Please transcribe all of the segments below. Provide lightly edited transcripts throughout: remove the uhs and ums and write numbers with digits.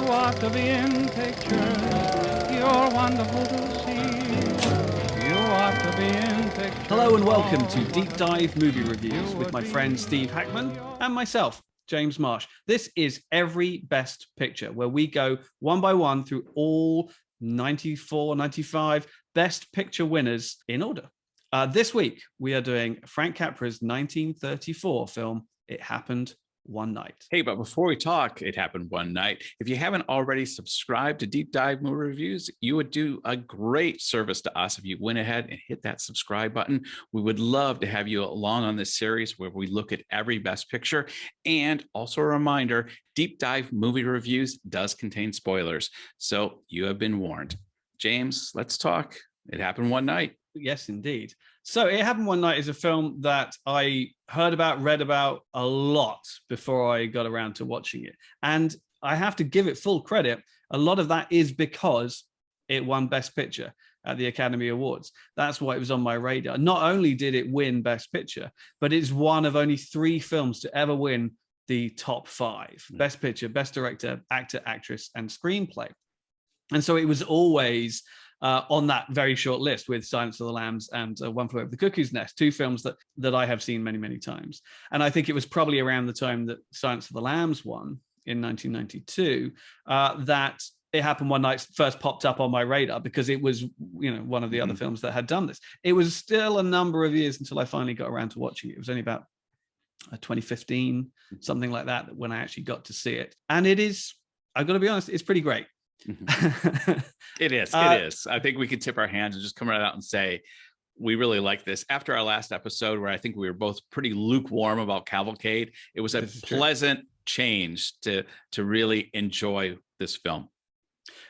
ought to be in pictures. You're wonderful to see. You ought to be in pictures. Hello and welcome to Deep Dive Movie Reviews with my friend Steve Hackman and myself, James Marsh. This is Every Best Picture, where we go one by one through all 94, 95 Best Picture winners in order. This week, we are doing Frank Capra's 1934 film, It Happened One Night. Hey, but before we talk, It Happened One Night, if you haven't already subscribed to Deep Dive Movie Reviews, you would do a great service to us if you went ahead and hit that subscribe button. We would love to have you along on this series where we look at every best picture. And also a reminder, Deep Dive Movie Reviews does contain spoilers. So you have been warned. James, let's talk. It Happened One Night. Yes, indeed. So It Happened One Night is a film that I heard about, read about a lot before I got around to watching it. And I have to give it full credit. A lot of that is because it won Best Picture at the Academy Awards. That's why it was on my radar. Not only did it win Best Picture, but it's one of only 3 films to ever win the top 5. Best Picture, Best Director, Actor, Actress, and Screenplay. And so it was always on that very short list with Silence of the Lambs and One Flew Over the Cuckoo's Nest, 2 films that I have seen many, many times. And I think it was probably around the time that Silence of the Lambs won in 1992 that It Happened One Night first popped up on my radar, because it was, one of the other films that had done this. It was still a number of years until I finally got around to watching it. It was only about 2015, something like that, when I actually got to see it. And it is, I've got to be honest, it's pretty great. It is. I think we could tip our hands and just come right out and say we really like this. After our last episode, where I think we were both pretty lukewarm about Cavalcade, it was a pleasant change to really enjoy this film.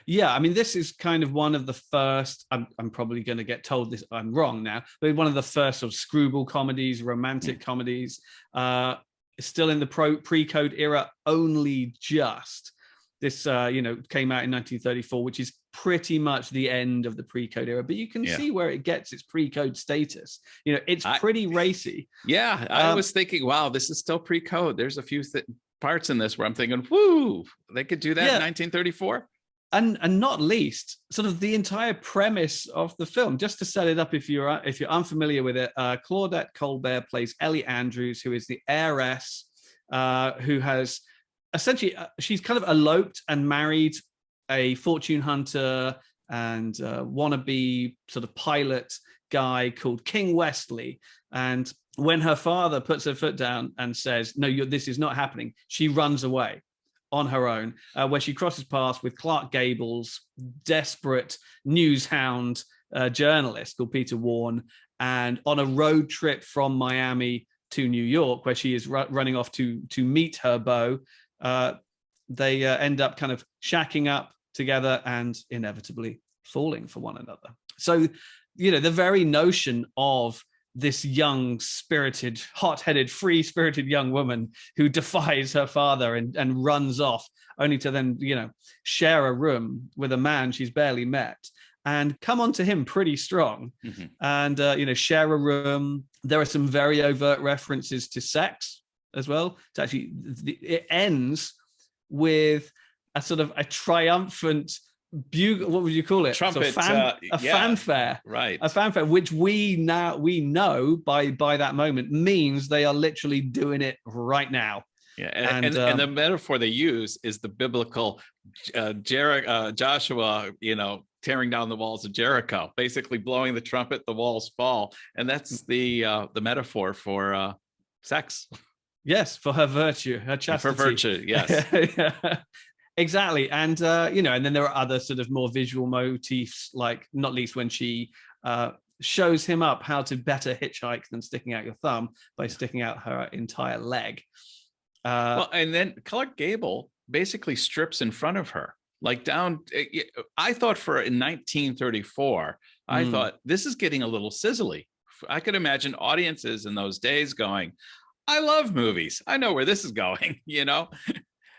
Yeah, I mean, this is kind of one of the first, I'm probably going to get told this, I'm wrong now, but one of the first sort of screwball comedies, romantic comedies, still in the pre-code era, only just. This, came out in 1934, which is pretty much the end of the pre-code era. But you can see where it gets its pre-code status. It's pretty racy. Yeah, I was thinking, wow, this is still pre-code. There's a few parts in this where I'm thinking, whoo, they could do that in 1934. And not least, sort of the entire premise of the film. Just to set it up, if you're unfamiliar with it, Claudette Colbert plays Ellie Andrews, who is the heiress, who has. Essentially, she's kind of eloped and married a fortune hunter and wannabe sort of pilot guy called King Westley. And when her father puts her foot down and says, no, this is not happening, she runs away on her own, where she crosses paths with Clark Gable's desperate news hound journalist called Peter Warne. And on a road trip from Miami to New York, where she is running off to meet her beau, they end up kind of shacking up together and inevitably falling for one another. So, the very notion of this young, spirited, hot-headed, free-spirited young woman who defies her father and runs off, only to then, share a room with a man she's barely met and come onto him pretty strong, and, share a room. There are some very overt references to sex as well. It's actually, it ends with a sort of a triumphant bugle. What would you call it? Trumpet, fanfare, right? A fanfare, which we know by that moment means they are literally doing it right now. Yeah, and the metaphor they use is the biblical Joshua, tearing down the walls of Jericho, basically blowing the trumpet, the walls fall, and that's the metaphor for sex. Yes, for her virtue, her chastity. For virtue, yes. Yeah, exactly. And, and then there are other sort of more visual motifs, like not least when she shows him up how to better hitchhike than sticking out your thumb by sticking out her entire leg. And then Clark Gable basically strips in front of her, like down. I thought in 1934, I thought this is getting a little sizzly. I could imagine audiences in those days going, I love movies. I know where this is going,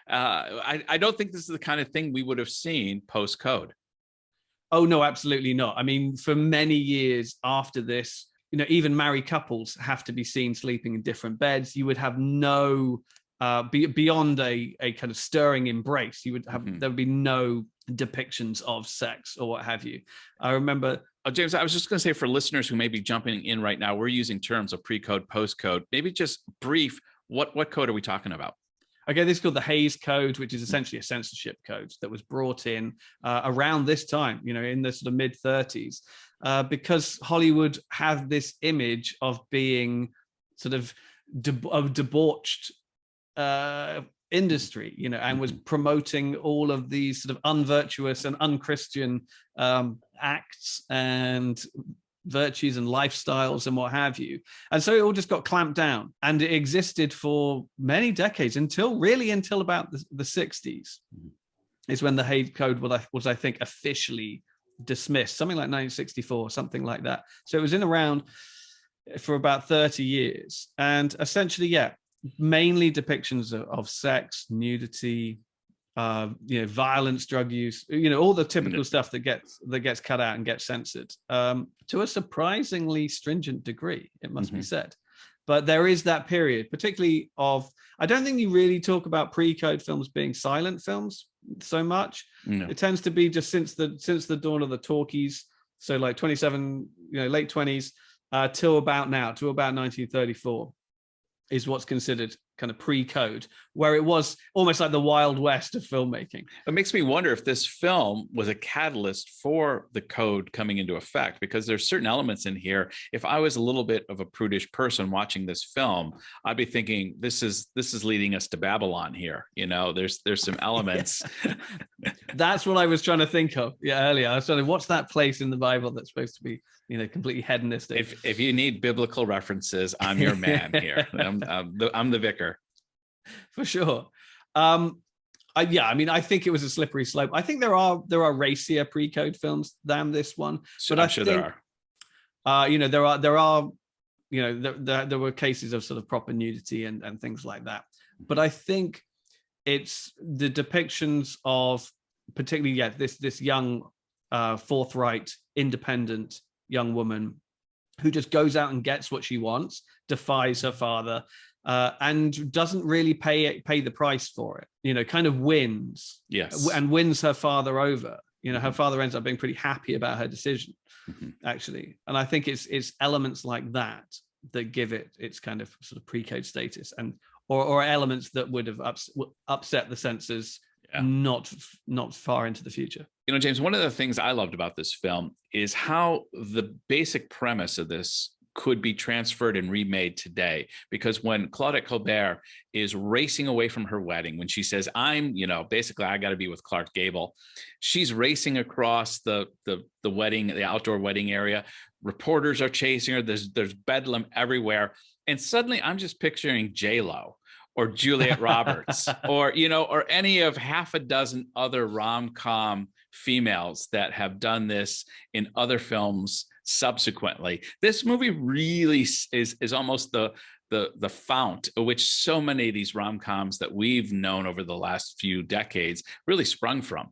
I don't think this is the kind of thing we would have seen post-code. Oh, no, absolutely not. I mean, for many years after this, even married couples have to be seen sleeping in different beds. You would have no beyond a kind of stirring embrace. You would have Mhm. there would be no depictions of sex or what have you. I remember. James, I was just going to say, for listeners who may be jumping in right now, we're using terms of pre-code, post-code. Maybe just brief, what code are we talking about? Okay, this is called the Hays Code, which is essentially a censorship code that was brought in around this time, in the sort of mid 30s, because Hollywood had this image of being sort of a debauched industry, and was promoting all of these sort of unvirtuous and unchristian acts and virtues and lifestyles and what have you. And so it all just got clamped down, and it existed for many decades until about the 60s is when the Hays Code was I think officially dismissed, something like 1964, something like that. So it was in around for about 30 years, and essentially, mainly depictions of sex, nudity, violence, drug use, all the typical stuff that gets cut out and gets censored, to a surprisingly stringent degree, it must be said. But there is that period, particularly I don't think you really talk about pre-code films being silent films so much. No. It tends to be just since the dawn of the talkies, so like 27, late 20s, till about 1934. Is what's considered kind of pre-code, where it was almost like the Wild West of filmmaking. It makes me wonder if this film was a catalyst for the code coming into effect, because there's certain elements in here. If I was a little bit of a prudish person watching this film, I'd be thinking, this is leading us to Babylon here. There's some elements. That's what I was trying to think of earlier. I was trying to, what's that place in the Bible that's supposed to be completely hedonistic? If you need biblical references, I'm your man here. I'm the vicar. For sure. I think it was a slippery slope. I think there are racier pre-code films than this one. But I'm sure there are. There were cases of sort of proper nudity and things like that. But I think it's the depictions of particularly this young, forthright, independent young woman who just goes out and gets what she wants, defies her father, and doesn't really pay the price for it. Kind of wins, and wins her father over. Her father ends up being pretty happy about her decision, actually. And I think it's elements like that give it its kind of sort of pre-code status, and or elements that would have upset the censors. Not far into the future. James, one of the things I loved about this film is how the basic premise of this could be transferred and remade today. Because when Claudette Colbert is racing away from her wedding, when she says, basically I got to be with Clark Gable, she's racing across the wedding, the outdoor wedding area. Reporters are chasing her. There's bedlam everywhere. And suddenly I'm just picturing J-Lo or Juliette Roberts, or any of half a dozen other rom-com females that have done this in other films subsequently. This movie really is almost the fount of which so many of these rom-coms that we've known over the last few decades really sprung from.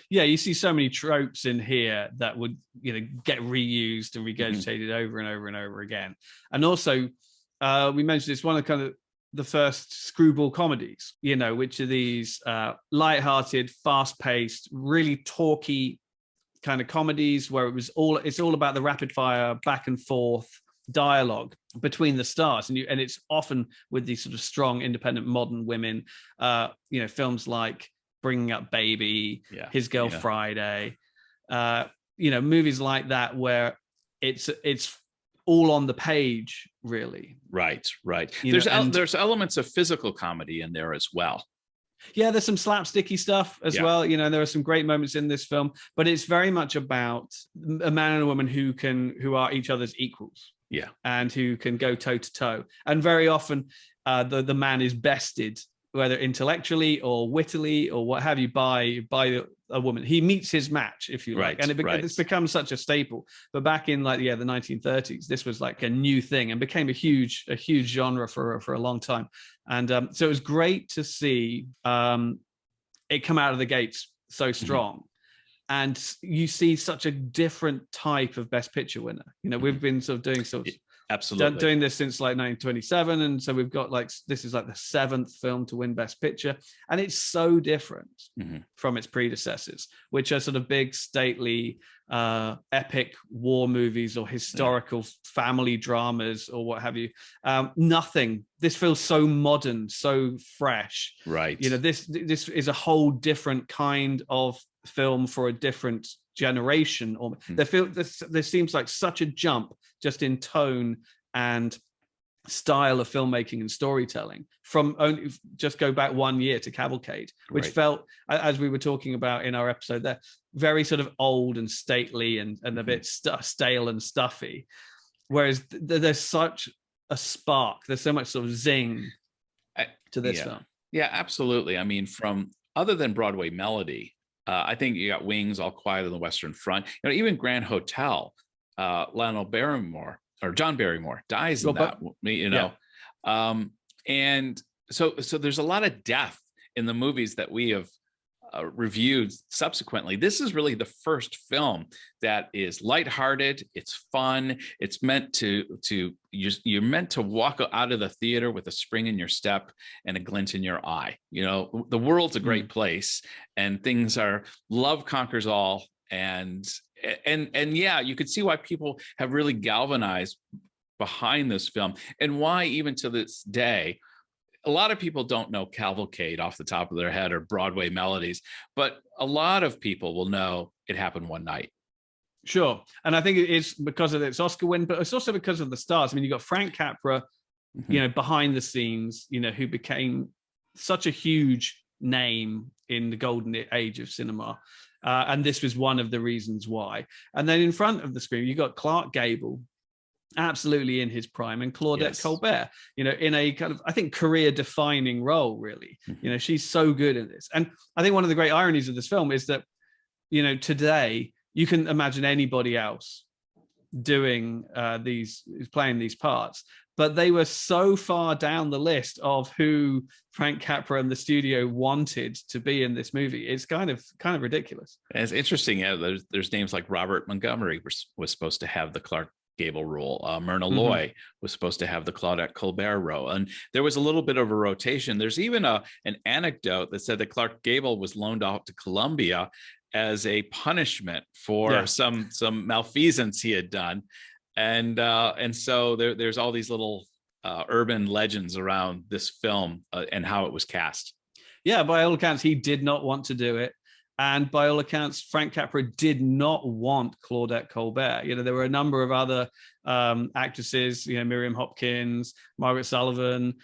Yeah, you see so many tropes in here that would get reused and regurgitated over and over and over again. And also, we mentioned it's one of the first screwball comedies, which are these lighthearted, fast-paced, really talky kind of comedies where it's all about the rapid fire back and forth dialogue between the stars, and it's often with these sort of strong, independent, modern women. Films like Bringing Up Baby, His Girl Friday, movies like that where it's all on the page, really. Right. There's elements of physical comedy in there as well. Yeah, there's some slapsticky stuff as well. There are some great moments in this film, but it's very much about a man and a woman who are each other's equals. Yeah, and who can go toe to toe. And very often, the man is bested, whether intellectually or wittily or what have you, by a woman. He meets his match, if you like, and it's become such a staple. But back in the 1930s, this was like a new thing and became a huge genre for a long time. And so it was great to see it come out of the gates so strong. And you see such a different type of Best Picture winner. We've been sort of doing Absolutely. doing this since like 1927, and so we've got like this is like the 7th film to win Best Picture, and it's so different from its predecessors, which are sort of big, stately, epic war movies or historical family dramas or what have you. Nothing. This feels so modern, so fresh. Right. You know, this is a whole different kind of film for a different generation. Or there seems like such a jump just in tone and style of filmmaking and storytelling from only just go back 1 year to Cavalcade, which felt, as we were talking about in our episode there, very sort of old and stately and a bit stale and stuffy. Whereas there's such a spark, there's so much sort of zing to this film. Yeah, absolutely. I mean, from other than Broadway Melody, I think you got Wings, All Quiet on the Western Front, you know, even Grand Hotel, Lionel Barrymore or John Barrymore dies in that, you know. And so there's a lot of depth in the movies that we have reviewed subsequently. This is really the first film that is lighthearted. It's fun. It's meant you're meant to walk out of the theater with a spring in your step and a glint in your eye. You know, the world's a great place, and love conquers all. And yeah, you could see why people have really galvanized behind this film, and why even to this day, a lot of people don't know Cavalcade off the top of their head or Broadway Melodies, but a lot of people will know It Happened One Night. Sure. And I think it's because of its Oscar win, but it's also because of the stars. I mean, you've got Frank Capra, you know, behind the scenes, you know, who became such a huge name in the golden age of cinema. And this was one of the reasons why. And then in front of the screen, you got Clark Gable, absolutely in his prime, and Claudette Colbert, you know, in a kind of, I think, career-defining role, really. You know, she's so good in this. And I think one of the great ironies of this film is that, you know, today you can imagine anybody else playing these parts, but they were so far down the list of who Frank Capra and the studio wanted to be in this movie. It's kind of ridiculous. And it's interesting. Yeah, there's names like Robert Montgomery was supposed to have the Clark Gable role. Myrna Loy was supposed to have the Claudette Colbert role. And there was a little bit of a rotation. There's even an anecdote that said that Clark Gable was loaned out to Columbia as a punishment for some malfeasance he had done. And so there's all these little urban legends around this film and how it was cast. Yeah, by all accounts, he did not want to do it. And by all accounts, Frank Capra did not want Claudette Colbert. You know, there were a number of other actresses, you know, Miriam Hopkins, Margaret Sullivan,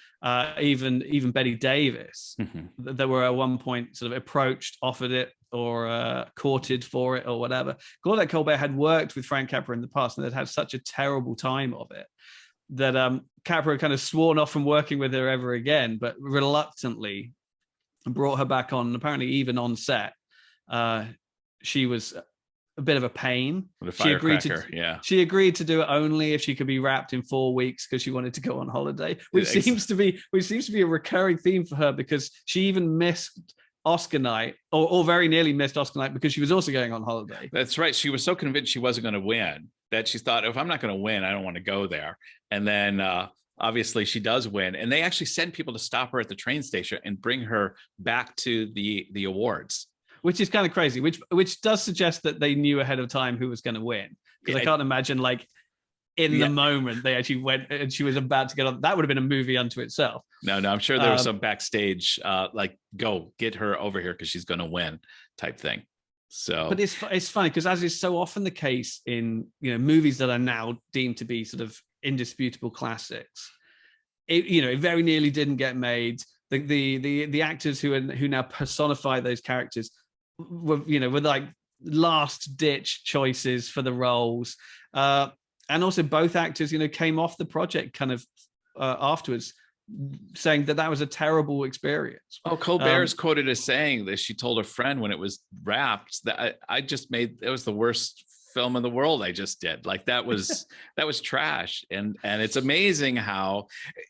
even Betty Davis, that were at one point sort of approached, offered it, or courted for it, or whatever. Claudette Colbert had worked with Frank Capra in the past and had had such a terrible time of it that Capra kind of sworn off from working with her ever again, but reluctantly brought her back on, apparently even on set. She was a bit of a pain. She agreed to do it only if she could be wrapped in 4 weeks because she wanted to go on holiday, which seems to be a recurring theme for her, because she even missed Oscar night, or very nearly missed Oscar night, because she was also going on holiday. That's right. She was so convinced she wasn't going to win that she thought, if I'm not going to win, I don't want to go there. And then obviously she does win, and they actually send people to stop her at the train station and bring her back to the awards. Which is kind of crazy, which does suggest that they knew ahead of time who was going to win. Because I can't imagine, like, in the moment they actually went and she was about to get on. That would have been a movie unto itself. No, I'm sure there was some backstage, like, go get her over here because she's going to win type thing. So, but it's funny because, as is so often the case in, you know, movies that are now deemed to be sort of indisputable classics, it very nearly didn't get made. The actors who now personify those characters were like last ditch choices for the roles, and also both actors came off the project kind of afterwards, saying that was a terrible experience. Oh, Colbert's quoted as saying that she told a friend when it was wrapped that it was the worst film in the world I just did. Like, that was trash. And it's amazing how,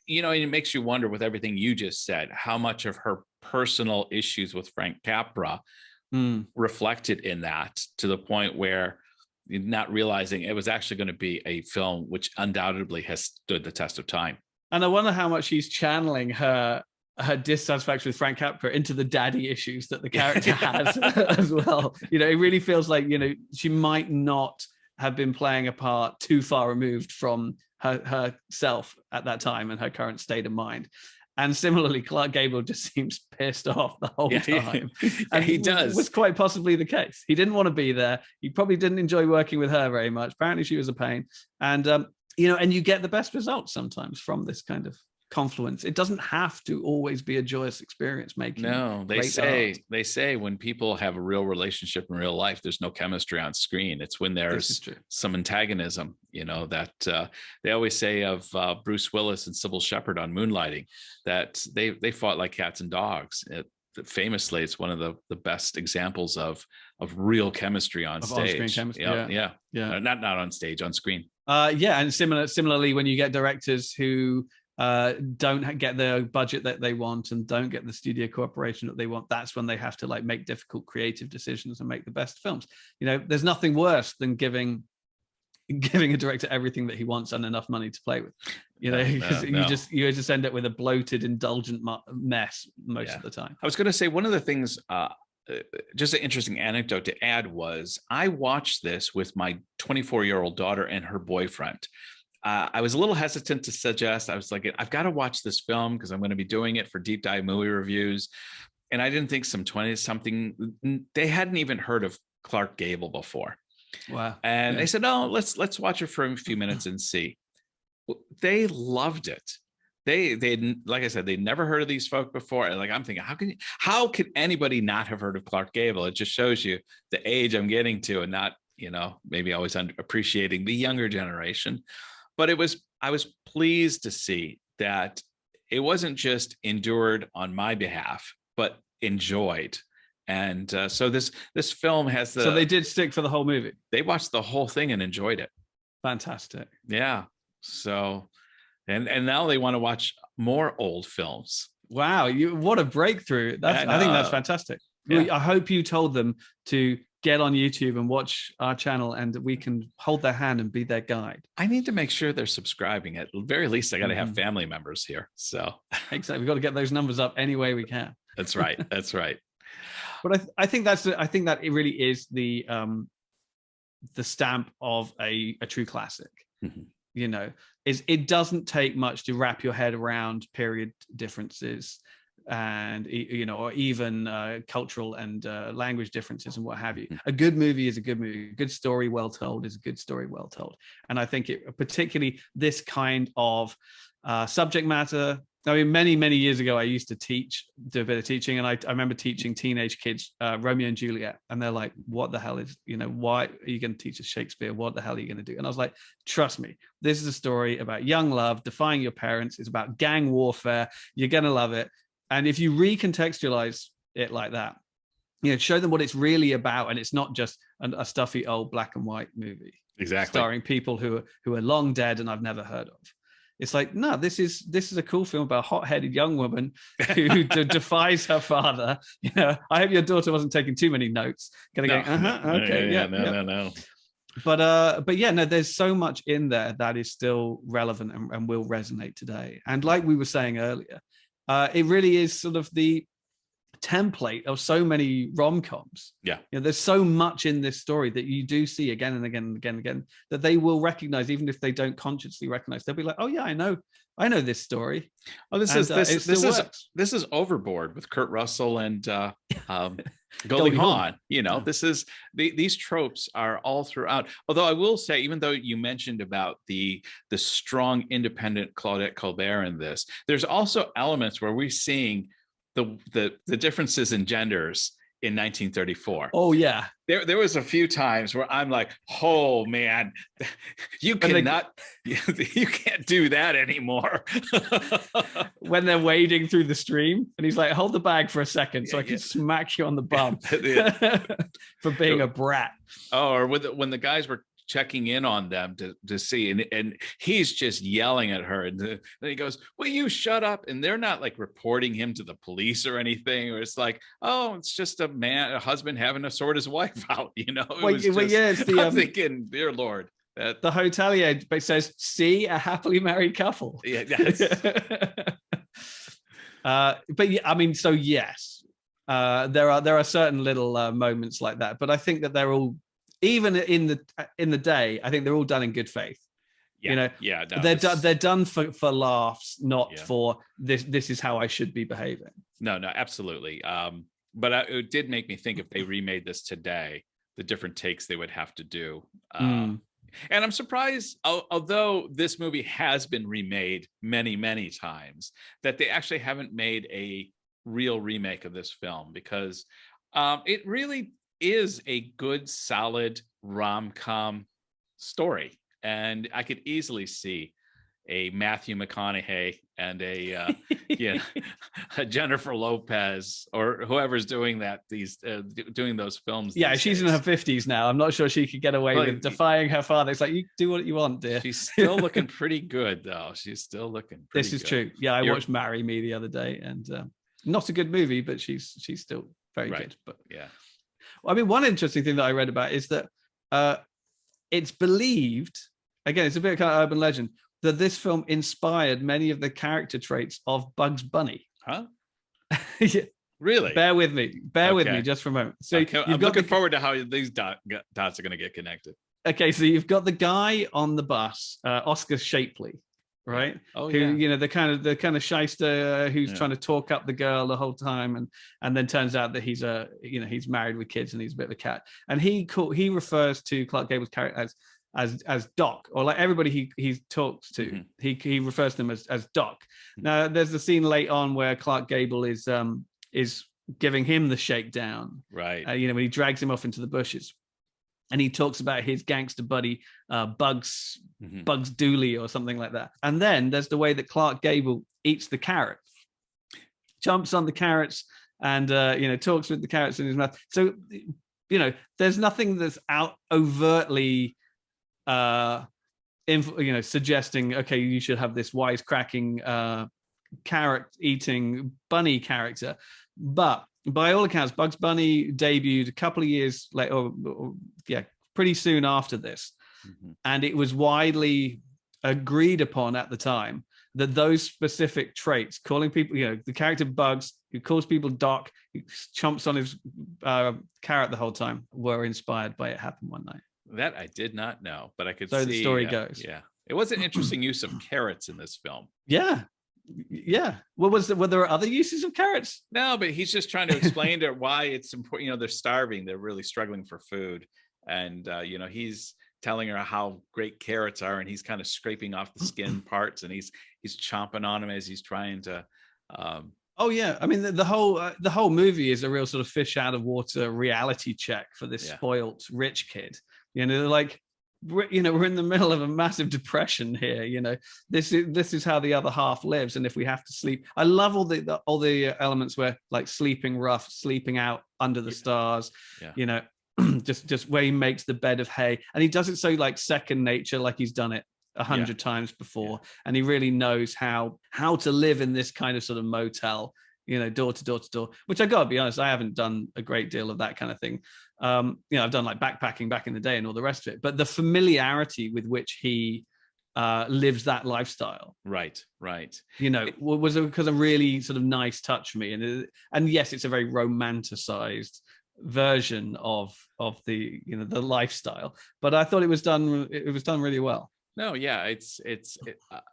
it makes you wonder, with everything you just said, how much of her personal issues with Frank Capra reflected in that, to the point where, not realizing it was actually going to be a film which undoubtedly has stood the test of time. And I wonder how much she's channeling her dissatisfaction with Frank Capra into the daddy issues that the character has as well. You know, it really feels like, you know, she might not have been playing a part too far removed from herself at that time and her current state of mind. And similarly, Clark Gable just seems pissed off the whole time. And he does. Was quite possibly the case. He didn't want to be there. He probably didn't enjoy working with her very much. Apparently she was a pain. And, you know, and you get the best results sometimes from this kind of confluence. It doesn't have to always be a joyous experience making. No, they say when people have a real relationship in real life, there's no chemistry on screen. It's when there's some antagonism, you know, that they always say of Bruce Willis and Sybil Shepherd on Moonlighting, that they fought like cats and dogs. Famously, it's one of the best examples of real chemistry on stage. On-screen chemistry, yeah. Not on stage, on screen. And similarly, when you get directors who don't get the budget that they want and don't get the studio cooperation that they want, that's when they have to like make difficult creative decisions and make the best films. You know, there's nothing worse than giving a director everything that he wants and enough money to play with. You know, because you just end up with a bloated, indulgent mess most of the time. I was going to say one of the things, just an interesting anecdote to add, was I watched this with my 24-year-old daughter and her boyfriend. I was a little hesitant to suggest. I was like, I've got to watch this film because I'm going to be doing it for deep dive movie reviews. And I didn't think some 20-something, they hadn't even heard of Clark Gable before. Wow. And they said, no, let's watch it for a few minutes and see. They loved it. They like I said, they'd never heard of these folk before. And like, I'm thinking, how can anybody not have heard of Clark Gable? It just shows you the age I'm getting to and not, you know, maybe always appreciating the younger generation. But I was pleased to see that it wasn't just endured on my behalf, but enjoyed. And so this film has so they did stick for the whole movie. They watched the whole thing and enjoyed it. Fantastic. Yeah. So, and now they want to watch more old films. Wow, what a breakthrough! I think that's fantastic. Yeah. I hope you told them to get on YouTube and watch our channel, and we can hold their hand and be their guide. I need to make sure they're subscribing. At the very least, I got to have family members here. So exactly, we've got to get those numbers up any way we can. That's right. That's right. But I think that it really is the stamp of a true classic. Mm-hmm. You know, it doesn't take much to wrap your head around period differences and, you know, or even cultural and language differences and what have you. A good movie is a good movie. A good story well told is a good story well told. And I think particularly this kind of subject matter. I mean, many years ago, I used to do a bit of teaching, and I remember teaching teenage kids Romeo and Juliet, and they're like, what the hell is, you know, why are you going to teach us Shakespeare? What the hell are you going to do? And I was like, trust me, this is a story about young love, defying your parents. It's about gang warfare. You're going to love it. And if you recontextualize it like that, you know, show them what it's really about, and it's not just a stuffy old black and white movie, exactly, starring people who are long dead and I've never heard of. It's like, no, this is a cool film about a hot-headed young woman who defies her father. You know, I hope your daughter wasn't taking too many notes. Okay, no. But yeah, no, there's so much in there that is still relevant and will resonate today. And like we were saying earlier, it really is sort of the template of so many rom-coms. Yeah, you know, there's so much in this story that you do see again and again and again and again that they will recognize, even if they don't consciously recognize. They'll be like, oh yeah, I know this story. Oh, this is Overboard with Kurt Russell and Goldie Hawn. You know, this is these tropes are all throughout. Although I will say, even though you mentioned about the strong independent Claudette Colbert in this, there's also elements where we're seeing the differences in genders in 1934. Oh yeah, there was a few times where I'm like, oh man, you can't do that anymore. When they're wading through the stream and he's like, hold the bag for a second so I can smack you on the bum for being a brat. Oh, or when the guys were checking in on them to see, and he's just yelling at her, and then he goes, "Will you shut up?" And they're not like reporting him to the police or anything, or it's like, oh, it's just a husband having to sort his wife out, you know. It's the I'm thinking, dear Lord, that the hotelier says, "See, a happily married couple." Yeah, yes. But yeah, I mean, so yes, there are certain little moments like that, but I think that they're all, even in the day, I think they're all done in good faith. Yeah, you know, yeah, no, they're done for laughs, not Yeah. for this is how I should be behaving. No, absolutely. But it did make me think, if they remade this today, the different takes they would have to do. And I'm surprised, although this movie has been remade many, many times, that they actually haven't made a real remake of this film, because it really is a good, solid rom-com story. And I could easily see a Matthew McConaughey and a Jennifer Lopez, or whoever's doing that, doing those films. Yeah, these she's days. in her 50s now. I'm not sure she could get away with defying her father. It's like, you do what you want, dear. She's still looking pretty good, though. She's still looking pretty This is good. true. Yeah, I watched Marry Me the other day, and not a good movie, but she's still very good. But yeah, I mean, one interesting thing that I read about is that it's believed, again, it's a bit kind of urban legend, that this film inspired many of the character traits of Bugs Bunny. Huh? Yeah. Really? Bear with me just for a moment. So I'm looking forward to how these dots are going to get connected. Okay, so you've got the guy on the bus, Oscar Shapley, right? Oh, who, yeah. you know, the kind of shyster who's trying to talk up the girl the whole time, and then turns out that he's married with kids and he's a bit of a cat. And he refers to Clark Gable's character as Doc, or like everybody he talks to, he refers to him as Doc. Now there's the scene late on where Clark Gable is giving him the shakedown, right? When he drags him off into the bushes, and he talks about his gangster buddy Bugs Dooley or something like that. And then there's the way that Clark Gable eats the carrots, jumps on the carrots, and talks with the carrots in his mouth. So there's nothing that's overtly suggesting, okay, you should have this wisecracking carrot eating bunny character. But by all accounts, Bugs Bunny debuted a couple of years later, pretty soon after this. And it was widely agreed upon at the time that those specific traits, calling people, the character Bugs, who calls people Doc, who chomps on his carrot the whole time, were inspired by It Happened One Night. That I did not know, but I could see. So the story goes. Yeah. It was an interesting use of carrots in this film. Yeah. Yeah. Were there other uses of carrots? No, but he's just trying to explain to her why it's important. They're starving. They're really struggling for food. And, he's telling her how great carrots are, and he's kind of scraping off the skin parts, and he's chomping on them as he's trying to. Oh yeah, I mean the whole movie is a real sort of fish out of water reality check for this spoilt rich kid. Like, we're in the middle of a massive depression here. This is how the other half lives, and if we have to sleep, I love all the elements where, like, sleeping rough, sleeping out under the stars. Just where he makes the bed of hay, and he does it so like second nature, like he's done it 100 times before, and he really knows how to live in this kind of sort of motel, door to door to door, which I gotta be honest, I haven't done a great deal of that kind of thing. I've done like backpacking back in the day and all the rest of it, but the familiarity with which he lives that lifestyle, right, was because a really sort of nice touch for me, and yes, it's a very romanticized version of the the lifestyle, but I thought it was done really well. No, yeah, it's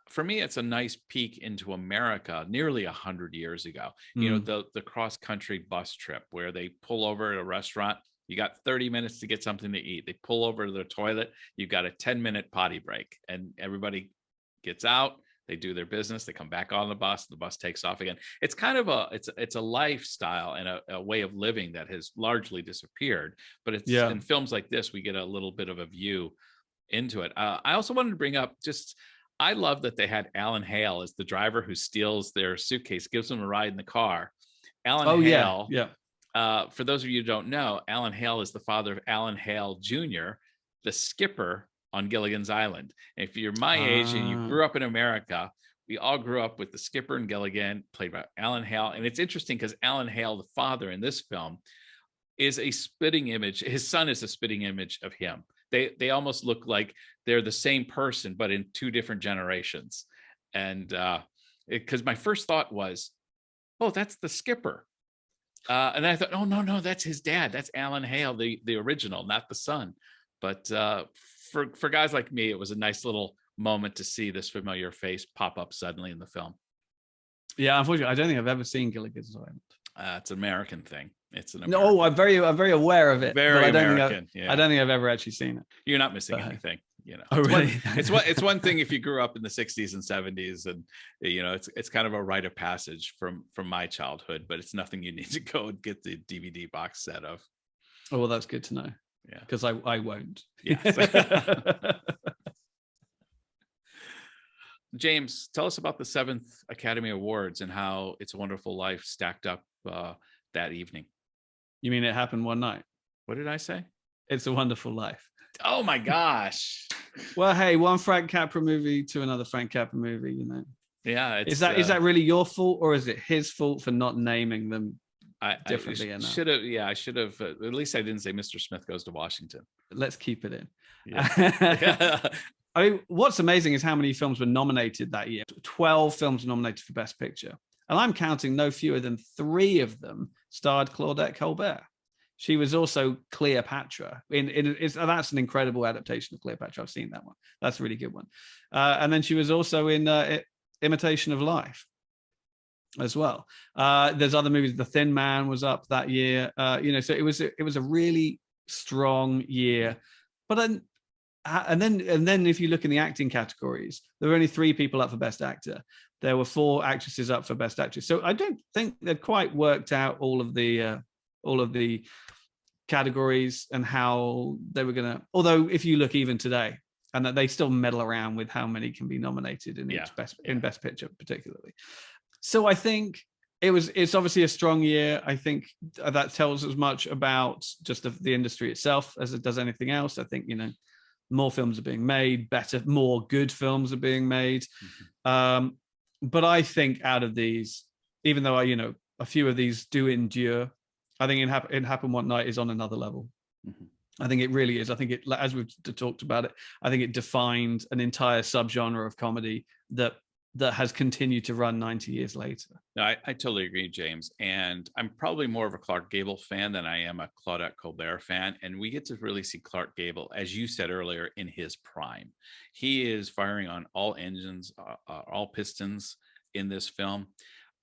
for me, it's a nice peek into America nearly 100 years ago. The cross-country bus trip where they pull over at a restaurant. You got 30 minutes to get something to eat. They pull over to the toilet. You've got a 10-minute potty break, and everybody gets out. They do their business. They come back on the bus. The bus takes off again. It's kind of it's a lifestyle and a way of living that has largely disappeared. But it's in films like this, we get a little bit of a view into it. I also wanted to bring up I love that they had Alan Hale as the driver who steals their suitcase, gives them a ride in the car. Alan Hale. Yeah. For those of you who don't know, Alan Hale is the father of Alan Hale Jr., the skipper on Gilligan's Island. If you're my age and you grew up in America, we all grew up with the skipper and Gilligan, played by Alan Hale. And it's interesting because Alan Hale, the father in this film, is a spitting image. His son is a spitting image of him. They almost look like they're the same person, but in two different generations. And because my first thought was, oh, that's the skipper. And I thought, oh, no, that's his dad. That's Alan Hale, the original, not the son. But for guys like me, it was a nice little moment to see this familiar face pop up suddenly in the film. Yeah, unfortunately, I don't think I've ever seen Gilligan's Island. It's an American thing. It's an American. American. No, I'm very aware of it. Very I American. I don't think I've ever actually seen it. You're not missing anything. You know, oh, really? it's one thing if you grew up in the 60s and 70s, and you know, it's kind of a rite of passage from my childhood, but it's nothing you need to go and get the DVD box set of. Oh, well, that's good to know. Yeah, because I won't. Yes. James, tell us about the 7th Academy Awards and how It's a Wonderful Life stacked up that evening. You mean it happened one night? What did I say? It's a Wonderful Life. Oh my gosh. Well, hey, one Frank Capra movie to another Frank Capra movie, you know. Yeah. Is that really your fault, or is it his fault for not naming them differently enough? I should have. At least I didn't say Mr. Smith Goes to Washington. Let's keep it in. Yeah. I mean, what's amazing is how many films were nominated that year. 12 films were nominated for Best Picture. And I'm counting no fewer than 3 of them starred Claudette Colbert. She was also Cleopatra. That's an incredible adaptation of Cleopatra. I've seen that one. That's a really good one. And then she was also in Imitation of Life as well. There's other movies. The Thin Man was up that year. So it was a really strong year. But then, and then if you look in the acting categories, there were only 3 people up for Best Actor. There were 4 actresses up for Best Actress. So I don't think they'd quite worked out all of the categories and how they were going to. Although if you look even today, and that they still meddle around with how many can be nominated in Best Picture, particularly. So I think it's obviously a strong year. I think that tells as much about just the industry itself as it does anything else. I think, more films are being made, more good films are being made. Mm-hmm. But I think out of these, even though a few of these do endure, I think It Happened One Night is on another level. Mm-hmm. I think it really is. I think as we've talked about it, I think it defined an entire subgenre of comedy that has continued to run 90 years later. No, I totally agree, James. And I'm probably more of a Clark Gable fan than I am a Claudette Colbert fan. And we get to really see Clark Gable, as you said earlier, in his prime. He is firing on all engines, all pistons in this film.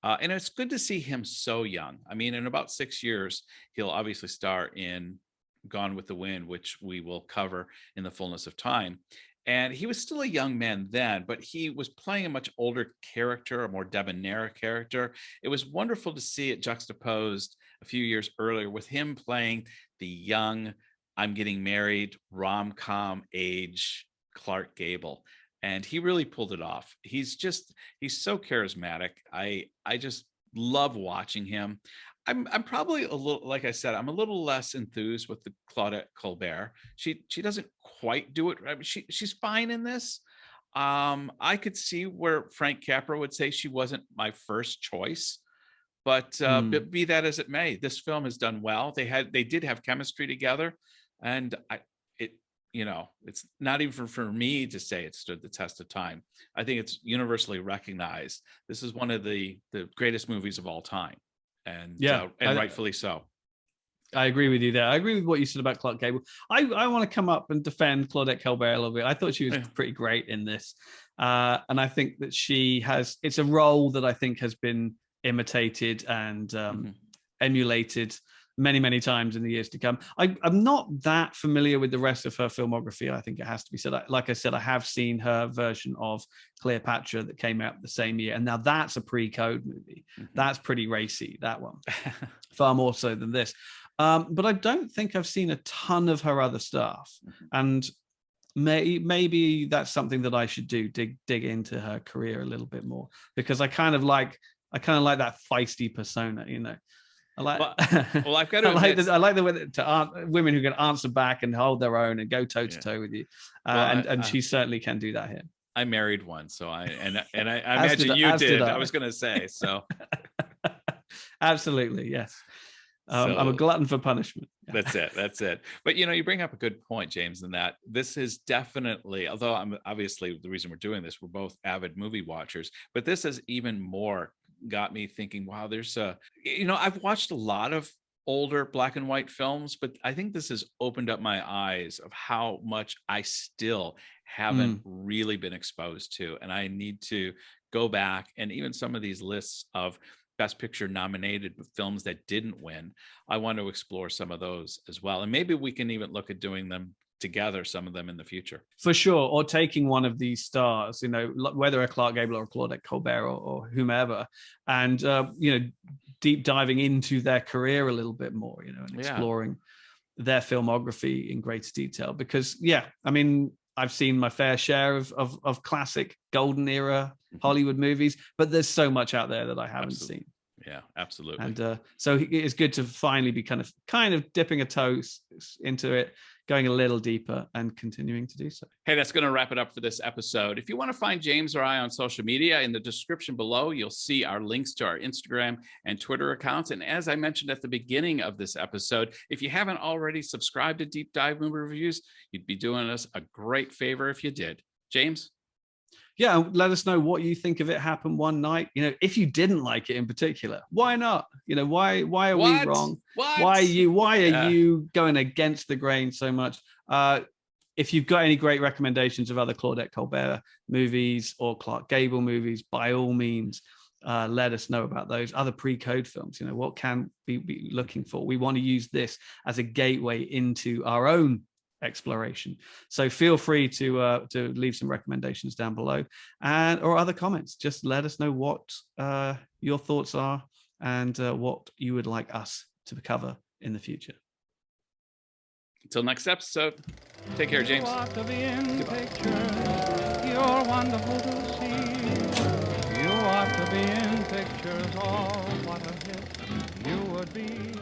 And it's good to see him so young. I mean, in about 6 years, he'll obviously star in Gone with the Wind, which we will cover in the fullness of time. And he was still a young man then, but he was playing a much older character, a more debonair character. It was wonderful to see it juxtaposed a few years earlier with him playing the young, I'm getting married, rom-com age Clark Gable. And he really pulled it off. He's so charismatic. I just love watching him. I'm probably a little, like I said, I'm a little less enthused with the Claudette Colbert. She doesn't quite do it. I mean, she's fine in this. I could see where Frank Capra would say she wasn't my first choice, but be that as it may, this film has done well. They did have chemistry together, and it's not even for me to say it stood the test of time. I think it's universally recognized. This is one of the greatest movies of all time. And rightfully so. I agree with you there. I agree with what you said about Clark Gable. I want to come up and defend Claudette Colbert a little bit. I thought she was pretty great in this. And I think that it's a role that I think has been imitated and emulated many, many times in the years to come. I'm not that familiar with the rest of her filmography. I think it has to be said. Like I said, I have seen her version of Cleopatra that came out the same year. And now that's a pre-code movie. Mm-hmm. That's pretty racy, that one. Far more so than this. But I don't think I've seen a ton of her other stuff. Mm-hmm. And maybe that's something that I should do, dig into her career a little bit more, because I kind of like that feisty persona, I like. Well, I've got to I like the way that women who can answer back and hold their own and go toe to toe with you, and she certainly can do that here. I married one, so I imagine you did. I was going to say so. Absolutely, yes. I'm a glutton for punishment. That's it. But you bring up a good point, James, in that this is definitely, although I'm obviously the reason we're doing this, we're both avid movie watchers, but this has even more got me thinking, wow, there's I've watched a lot of older black and white films, but I think this has opened up my eyes of how much I still haven't really been exposed to. And I need to go back, and even some of these lists of Best Picture nominated films that didn't win, I want to explore some of those as well. And maybe we can even look at doing them together, some of them in the future. For sure. Or taking one of these stars, whether a Clark Gable or a Claudette Colbert or whomever, and, deep diving into their career a little bit more, and exploring their filmography in greater detail. Because, I've seen my fair share of classic golden era Hollywood movies, but there's so much out there that I haven't seen. Yeah, absolutely. And so it's good to finally be kind of dipping a toe into it, going a little deeper and continuing to do so. Hey, that's going to wrap it up for this episode. If you want to find James or I on social media, in the description below, you'll see our links to our Instagram and Twitter accounts. And as I mentioned at the beginning of this episode, if you haven't already subscribed to Deep Dive Movie Reviews, you'd be doing us a great favor if you did. James? Yeah, let us know what you think of It Happened One Night. If you didn't like it in particular, why not? Why are we wrong? Why are you going against the grain so much? If you've got any great recommendations of other Claudette Colbert movies or Clark Gable movies, by all means, let us know about those other pre-code films. What can we be looking for? We want to use this as a gateway into our own exploration. So feel free to leave some recommendations down below or other comments. Just let us know what your thoughts are and what you would like us to cover in the future. Until next episode, take care, James. You ought to be in pictures. You're wonderful to see. You ought to be in pictures. Oh, what a hit you would be.